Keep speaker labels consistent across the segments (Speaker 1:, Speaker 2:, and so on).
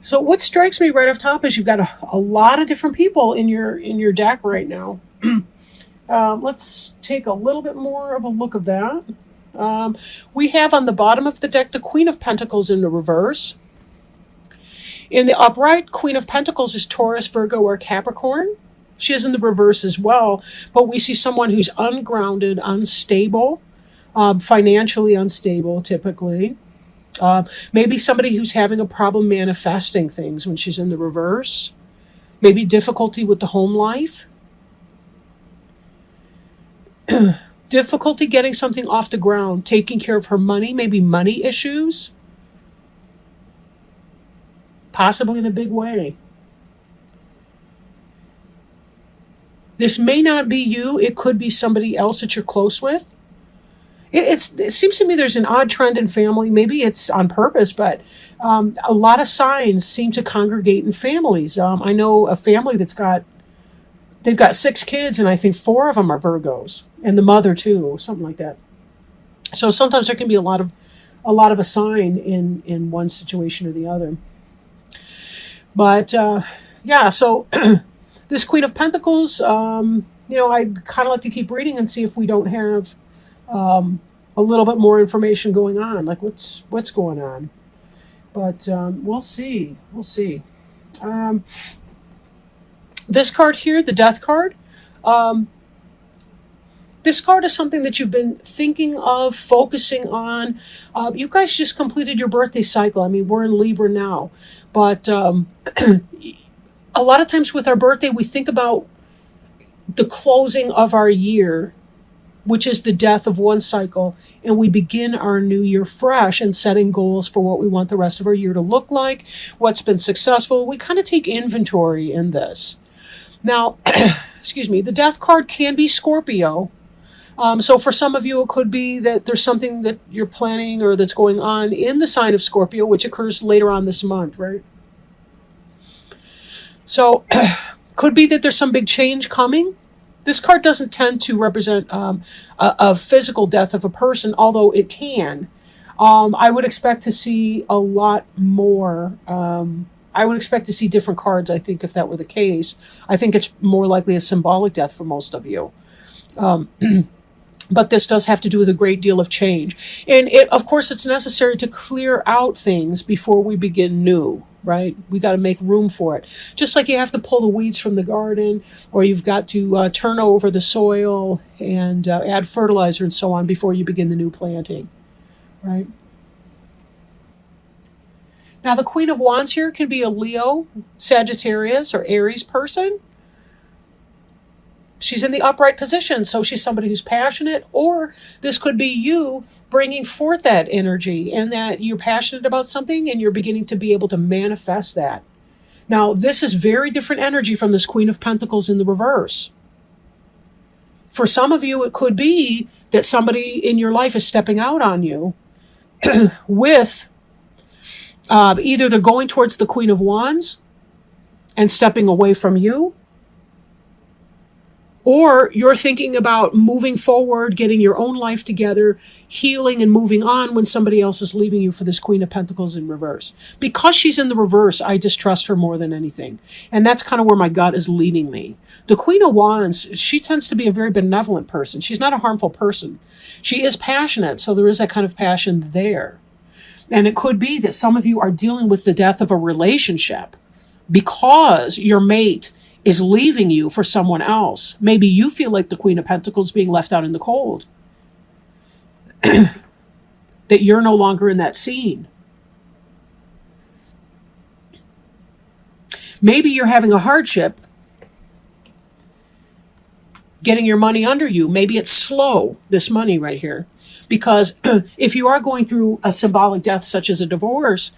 Speaker 1: So what strikes me right off top is you've got a lot of different people in your deck right now. Let's take a little bit more of a look of that. We have on the bottom of the deck the Queen of Pentacles in the reverse. In the upright, Queen of Pentacles is Taurus, Virgo, or Capricorn. She is in the reverse as well, but we see someone who's ungrounded, unstable, financially unstable typically. Maybe somebody who's having a problem manifesting things when she's in the reverse. Maybe difficulty with the home life. Difficulty getting something off the ground, taking care of her money, maybe money issues. Possibly in a big way. This may not be you. It could be somebody else that you're close with. It seems to me there's an odd trend in family. Maybe it's on purpose, but a lot of signs seem to congregate in families. I know a family they've got 6 kids, and I think 4 of them are Virgos, and the mother too, or something like that. So sometimes there can be a lot of a sign in one situation or the other. But yeah, so this Queen of Pentacles, I'd kind of like to keep reading and see if we don't have a little bit more information going on, like what's going on. But we'll see. This card here, the Death card. This card is something that you've been thinking of, focusing on. You guys just completed your birthday cycle. I mean, we're in Libra now. But a lot of times with our birthday, we think about the closing of our year, which is the death of one cycle, and we begin our new year fresh and setting goals for what we want the rest of our year to look like, what's been successful. We kind of take inventory in this. Now, excuse me, the Death card can be Scorpio. So for some of you, it could be that there's something that you're planning or that's going on in the sign of Scorpio, which occurs later on this month, right? So could be that there's some big change coming. This card doesn't tend to represent a physical death of a person, although it can. I would expect to see a lot more. I would expect to see different cards, I think, if that were the case. I think it's more likely a symbolic death for most of you. But this does have to do with a great deal of change. And of course, it's necessary to clear out things before we begin new, right? We got to make room for it. Just like you have to pull the weeds from the garden, or you've got to turn over the soil and add fertilizer and so on before you begin the new planting, right? Now, the Queen of Wands here can be a Leo, Sagittarius, or Aries person. She's in the upright position, so she's somebody who's passionate, or this could be you bringing forth that energy and that you're passionate about something and you're beginning to be able to manifest that. Now, this is very different energy from this Queen of Pentacles in the reverse. For some of you, it could be that somebody in your life is stepping out on you with either they're going towards the Queen of Wands and stepping away from you, or you're thinking about moving forward, getting your own life together, healing and moving on when somebody else is leaving you for this Queen of Pentacles in reverse. Because she's in the reverse, I distrust her more than anything. And that's kind of where my gut is leading me. The Queen of Wands, she tends to be a very benevolent person. She's not a harmful person. She is passionate, so there is that kind of passion there. And it could be that some of you are dealing with the death of a relationship because your mate is leaving you for someone else. Maybe you feel like the Queen of Pentacles being left out in the cold. That you're no longer in that scene. Maybe you're having a hardship getting your money under you. Maybe it's slow, this money right here. Because if you are going through a symbolic death such as a divorce,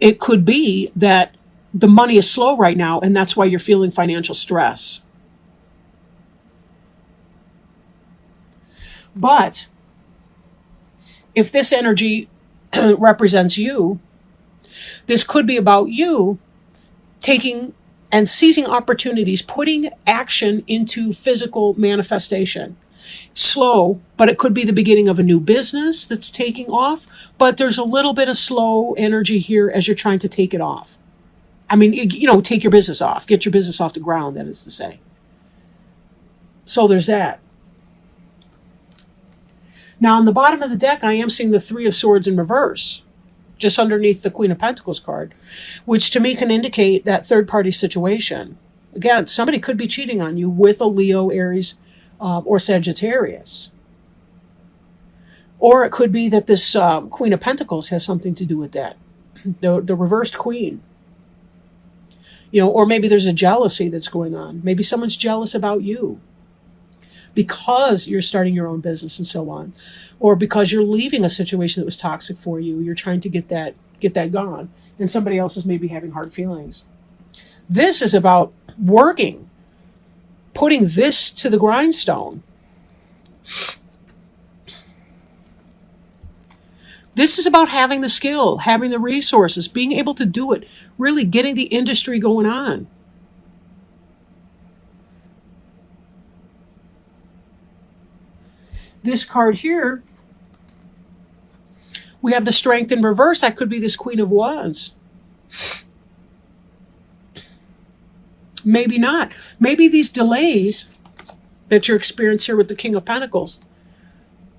Speaker 1: it could be that the money is slow right now, and that's why you're feeling financial stress. But if this energy represents you, this could be about you taking and seizing opportunities, putting action into physical manifestation. Slow, but it could be the beginning of a new business that's taking off. But there's a little bit of slow energy here as you're trying to take it off. I mean, take your business off. Get your business off the ground, that is to say. So there's that. Now, on the bottom of the deck, I am seeing the Three of Swords in reverse, just underneath the Queen of Pentacles card, which to me can indicate that third-party situation. Again, somebody could be cheating on you with a Leo, Aries, or Sagittarius. Or it could be that this Queen of Pentacles has something to do with that, the reversed Queen. Or maybe there's a jealousy that's going on. Maybe someone's jealous about you because you're starting your own business and so on. Or because you're leaving a situation that was toxic for you. You're trying to get that gone. And somebody else is maybe having hard feelings. This is about working, putting this to the grindstone. This is about having the skill, having the resources, being able to do it, really getting the industry going on. This card here, we have the Strength in reverse. That could be this Queen of Wands. Maybe not. Maybe these delays that you're experiencing here with the King of Pentacles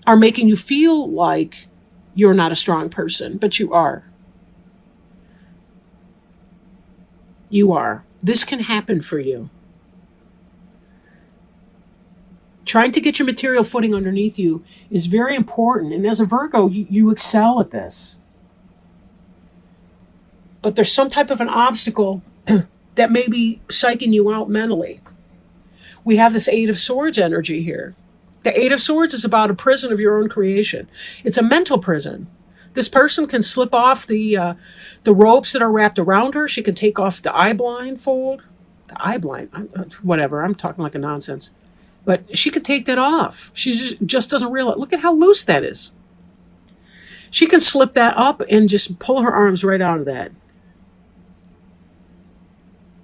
Speaker 1: are making you feel like you're not a strong person, but you are. You are. This can happen for you. Trying to get your material footing underneath you is very important. And as a Virgo, you excel at this. But there's some type of an obstacle that may be psyching you out mentally. We have this Eight of Swords energy here. The Eight of Swords is about a prison of your own creation. It's a mental prison. This person can slip off the ropes that are wrapped around her. She can take off the eye blindfold. The eye blind, whatever, I'm talking like a nonsense. But she could take that off. She just doesn't realize. Look at how loose that is. She can slip that up and just pull her arms right out of that.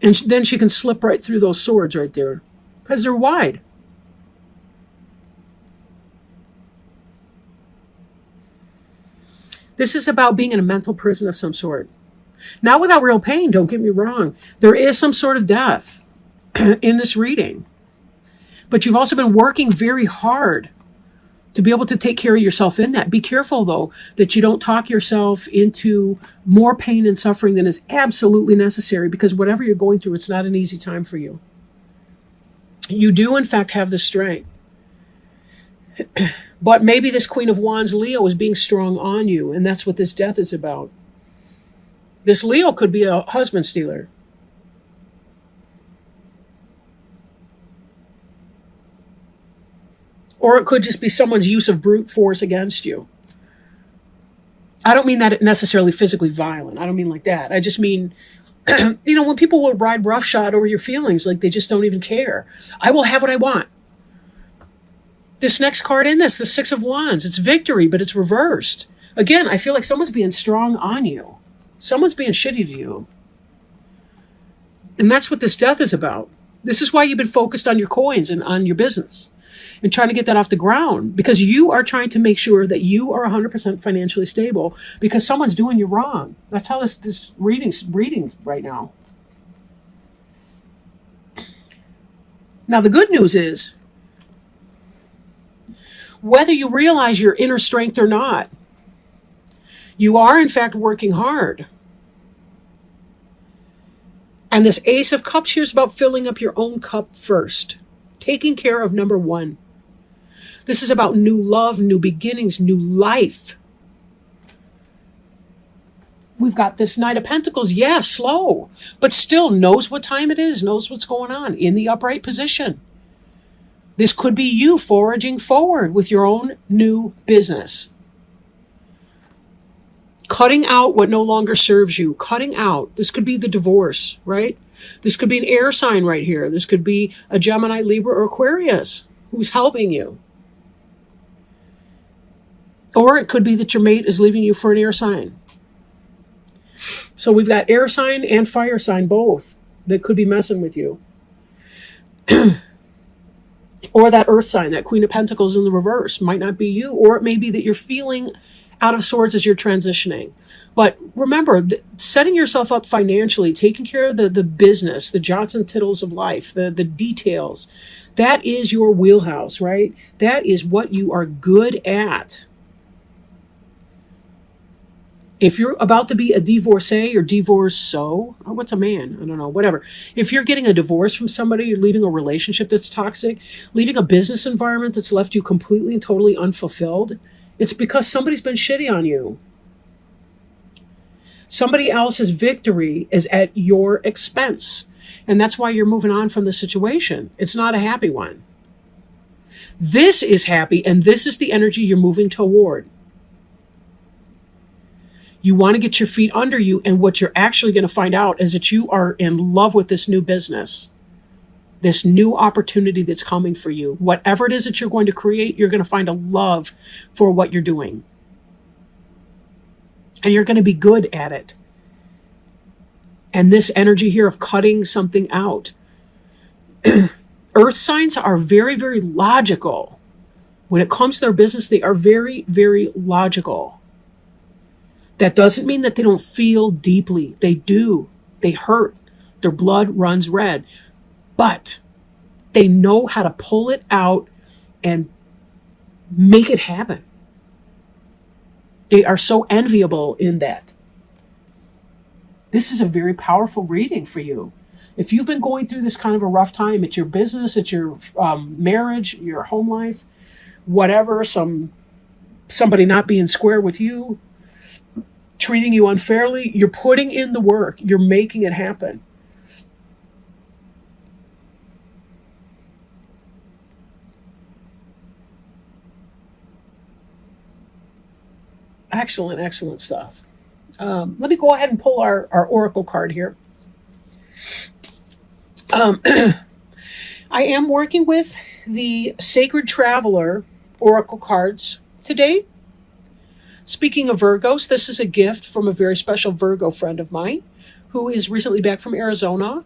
Speaker 1: And then she can slip right through those swords right there because they're wide. This is about being in a mental prison of some sort. Not without real pain, don't get me wrong. There is some sort of death in this reading. But you've also been working very hard to be able to take care of yourself in that. Be careful, though, that you don't talk yourself into more pain and suffering than is absolutely necessary, because whatever you're going through, it's not an easy time for you. You do, in fact, have the strength. But maybe this Queen of Wands Leo is being strong on you, and that's what this death is about. This Leo could be a husband stealer. Or it could just be someone's use of brute force against you. I don't mean that necessarily physically violent. I don't mean like that. I just mean, when people will ride roughshod over your feelings, like they just don't even care. I will have what I want. This next card in this, the Six of Wands, it's victory, but it's reversed. Again, I feel like someone's being strong on you. Someone's being shitty to you. And that's what this death is about. This is why you've been focused on your coins and on your business and trying to get that off the ground, because you are trying to make sure that you are 100% financially stable because someone's doing you wrong. That's how this reading's reading right now. Now, the good news is, whether you realize your inner strength or not, you are, in fact, working hard. And this Ace of Cups here is about filling up your own cup first, taking care of number one. This is about new love, new beginnings, new life. We've got this Knight of Pentacles. Yes, slow, but still knows what time it is, knows what's going on, in the upright position. This could be you foraging forward with your own new business. Cutting out what no longer serves you. Cutting out. This could be the divorce, right? This could be an air sign right here. This could be a Gemini, Libra, or Aquarius who's helping you. Or it could be that your mate is leaving you for an air sign. So we've got air sign and fire sign both that could be messing with you. Or that earth sign, that Queen of Pentacles in the reverse, might not be you. Or it may be that you're feeling out of sorts as you're transitioning. But remember, setting yourself up financially, taking care of the business, the jots and tittles of life, the details, that is your wheelhouse, right? That is what you are good at. If you're about to be a divorcee or divorcee, what's a man? I don't know, whatever. If you're getting a divorce from somebody, you're leaving a relationship that's toxic, leaving a business environment that's left you completely and totally unfulfilled, it's because somebody's been shitty on you. Somebody else's victory is at your expense. And that's why you're moving on from the situation. It's not a happy one. This is happy, and this is the energy you're moving toward. You want to get your feet under you, and what you're actually going to find out is that you are in love with this new business, this new opportunity that's coming for you. Whatever it is that you're going to create, you're going to find a love for what you're doing. And you're going to be good at it. And this energy here of cutting something out. Earth signs are very, very logical. When it comes to their business, they are very, very logical. That doesn't mean that they don't feel deeply. They do. They hurt. Their blood runs red. But they know how to pull it out and make it happen. They are so enviable in that. This is a very powerful reading for you. If you've been going through this kind of a rough time at your business, at your marriage, your home life, whatever, somebody not being square with you, treating you unfairly, you're putting in the work. You're making it happen. Excellent, excellent stuff. Let me go ahead and pull our oracle card here. I am working with the Sacred Traveler oracle cards today. Speaking of Virgos, this is a gift from a very special Virgo friend of mine who is recently back from Arizona.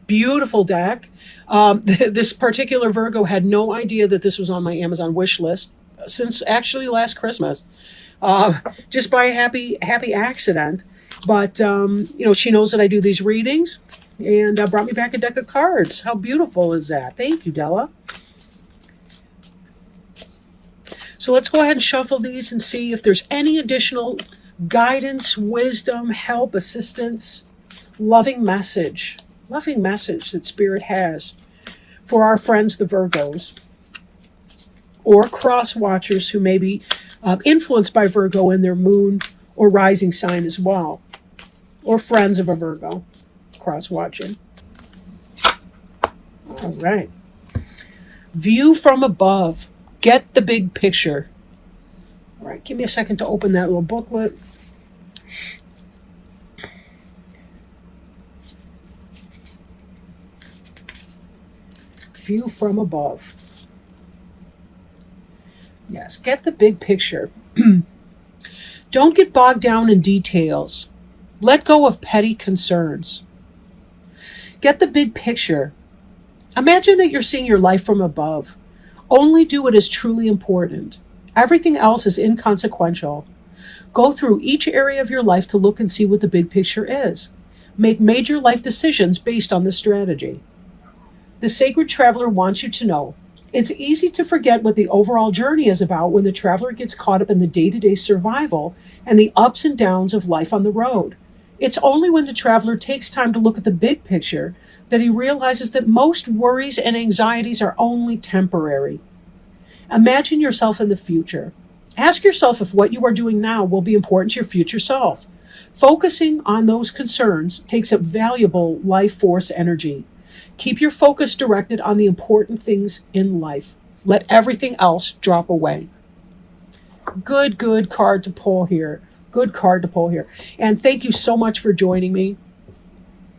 Speaker 1: Beautiful deck. This particular Virgo had no idea that this was on my Amazon wish list since actually last Christmas, just by a happy accident. But, she knows that I do these readings and brought me back a deck of cards. How beautiful is that? Thank you, Della. So let's go ahead and shuffle these and see if there's any additional guidance, wisdom, help, assistance, loving message that Spirit has for our friends, the Virgos, or cross watchers who may be influenced by Virgo in their moon or rising sign as well, or friends of a Virgo cross watching. All right. View from above. Get the big picture. All right, give me a second to open that little booklet. View from above. Yes, get the big picture. Don't get bogged down in details. Let go of petty concerns. Get the big picture. Imagine that you're seeing your life from above. Only do what is truly important. Everything else is inconsequential. Go through each area of your life to look and see what the big picture is. Make major life decisions based on this strategy. The Sacred Traveler wants you to know it's easy to forget what the overall journey is about when the traveler gets caught up in the day-to-day survival and the ups and downs of life on the road. It's only when the traveler takes time to look at the big picture that he realizes that most worries and anxieties are only temporary. Imagine yourself in the future. Ask yourself if what you are doing now will be important to your future self. Focusing on those concerns takes up valuable life force energy. Keep your focus directed on the important things in life. Let everything else drop away. Good card to pull here. Good card to pull here. And thank you so much for joining me.